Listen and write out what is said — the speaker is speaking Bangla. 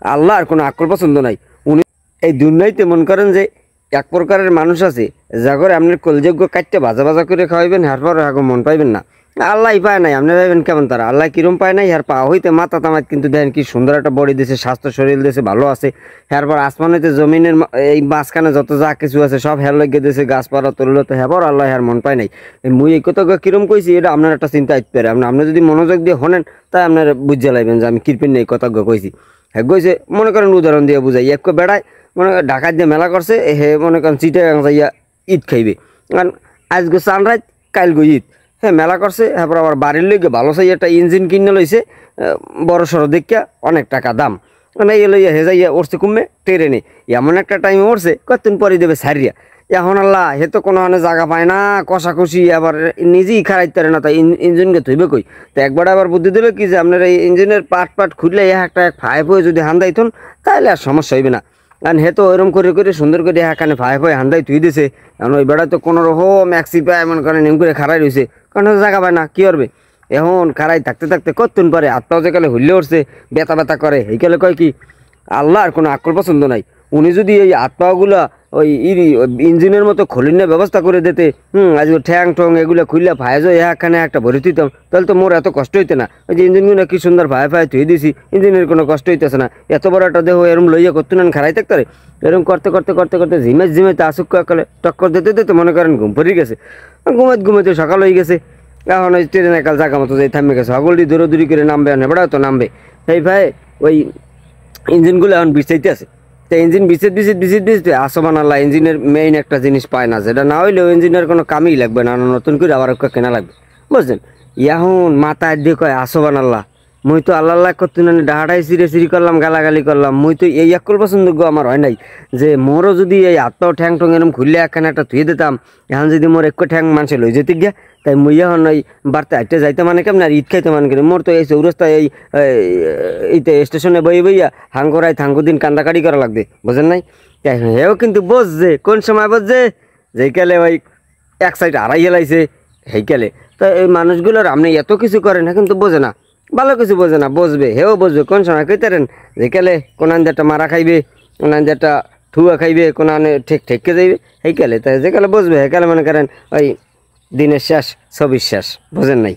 আল্লাহর কোনো আকল পছন্দ নাই। উনি এই দুনিয়াতে মন করেন যে এক প্রকারের মানুষ আছে যা করে আপনার কলযোগ্য কাটতে ভাজা ভাজা করে খাওয়াইবেন, এরপর এখন মন পাইবেন না। আল্লাহ পায় নাই, আপনি ভাবেন কেমন তারা আল্লাহ কিরম পায় নাই। আর পা হইতে মাথা তামাত কিন্তু দেখেন কি সুন্দর একটা বডি দিয়েছে, স্বাস্থ্য শরীর দিয়েছে, ভালো আছে। এরপর আসমান হইতে জমিনের এই মাঝখানে যত যা কিছু আছে সব হের লাগিয়ে দিয়েছে, গাছপালা তরুলতে, হ্যাঁ আল্লাহ আর মন পায় নাই। মুই এই কথা কিরম কইছি এটা আপনার একটা চিন্তা আসতে পারে। আপনি যদি মনোযোগ দিয়ে শোনেন তাই আপনার বুঝে লাইবেন যে আমি কৃপণ নেই কথা কইছি। হ্যাঁ কইছে মনে করেন উদাহরণ দিয়ে বুঝাই, এক বেড়ায় মনে করেন ঢাকার দিয়ে মেলা করছে, হে মনে করেন চিটাগাং যাইয়া ঈদ খাইবে, কারণ আজকে সানরাইজ কাল গো ঈদ, হ্যাঁ মেলা করছে। তারপর আবার বাড়ির লইগে ভালো চাই একটা ইঞ্জিন কিনে লইছে, বড় সড়ো দেখিয়া অনেক টাকা দাম, মানে এ লইয়া হে যাইয়া উঠছে কুমে ট্রেনে, এমন একটা টাইমে উঠছে কতদিন পরে দেবে সারিয়া। এখন আল্লাহ হে তো কোনো জায়গা পায় না, কষাকষি আবার নিজেই খারাইতে পারে না, তাই ইঞ্জিনকে থইবে কই। তো একবার আবার বুদ্ধি দিল কি যে আপনার এই ইঞ্জিনের পার্ট খুললে একটা ফাইভ হয়ে যদি হান্দাইতুন তাহলে আর সমস্যা হইবে না। কারণ হে তো ওইরকম করে করে সুন্দর করে এখানে ফাইভ হয়ে হান্দাই তুই দিছে। এখন ওই বেড়ায় তো কোনো রকম ম্যাক্সি পায় এমন করে নেম করে খারাই রয়েছে, কারণ জায়গা পায় না, কী করবে। এখন খারাই থাকতে থাকতে কতদিন পরে আত্মাও যে কালে হইলে উঠছে ব্যথা ব্যথা করে, এই কালে কয় কি আল্লাহর কোনো আকল পছন্দ নাই। উনি যদি এই আত্মাগুলা ওই ইঞ্জিনের মতো খোলিনে ব্যবস্থা করে দিতে, আজ ঠ্যাং ঠং এগুলো খুললে ফায়াজ এখানে একটা ভরে দিতাম, তাহলে তো মোর এত কষ্ট হইতে না। ওই যে ইঞ্জিনগুলো কি সুন্দর ফায়া ফায়া থুয়ে দিছি, ইঞ্জিনের কোনো কষ্ট হইতেছে না। এত বড় একটা দেহ এরম লইয়া করতে না খারাই থাকতে পারে। এরকম করতে করতে করতে করতে ঝিমাইতে আসুক কালে টক্কর দিতে দিতে মনে করেন ঘুম পড়ে গেছে, ঘুমাইতে সকাল হয়ে গেছে। এখন ওই ট্রেনে কাল জায়গা মতো যাই থামে গেছে, হগলটি দৌড়ি করে নামবে, নেবড়াও তো নামবে। এই ভাই ওই ইঞ্জিনগুলো এখন বিছাইতে আছে, তো ইঞ্জিন বিছিতে আসমান আল্লাহ ইঞ্জিনের মেইন একটা জিনিস পায় না, যেটা না হইলে ওই ইঞ্জিনের কোনো কামই লাগবে না, নতুন করে আবার কেনা লাগবে, বুঝলেন। এখন মাথায় দিয়ে কয় আসমান আল্লাহ, মুই তো আল্লাহ আল্লাহ করতে না ডাহাটাই সিরি করলাম, গালাগালি করলাম, মুই তো এই একল পছন্দ আমার হয় নাই যে মোরও যদি এই হাত পাও ঠ্যাং ঠং এরম খুললে একখানে একটা ধুয়ে দিতাম, এখন যদি মোর এক ঠ্যাং মানুষে লই যেতে গিয়া, তাই মুই এখন ওই বাড়তে হাঁটতে যাইতে মানে কেমন আর ঈদ খাইতে মানে কেন, মোর তো এই চৌরাস্তায় এইতে স্টেশনে বইয়া হাঙ্গরাই থাঙ্গুদিন কান্দাকাটি করা লাগবে, বোঝেন নাই। হেও কিন্তু বুঝছে কোন সময় বুঝছে, যেইকালে ওই এক সাইড হারাই হেলাইছে সেইকালে। তো এই মানুষগুলোর আপনি এত কিছু করেন না কিন্তু বোঝে না, ভালো কিছু বোঝে না, বুঝবে হেও বুঝবে কোন সময় কইতারেন যেকালে কোন একটা মারা খাইবে, কোন একটা ঠুয়া খাইবে, কোন ঠেকে যাইবে সেইকালে। তাই যেকালে বুঝবে সেকালে মনে করেন ওই দিনের শেষ ছবির শেষ, বোঝেন নাই।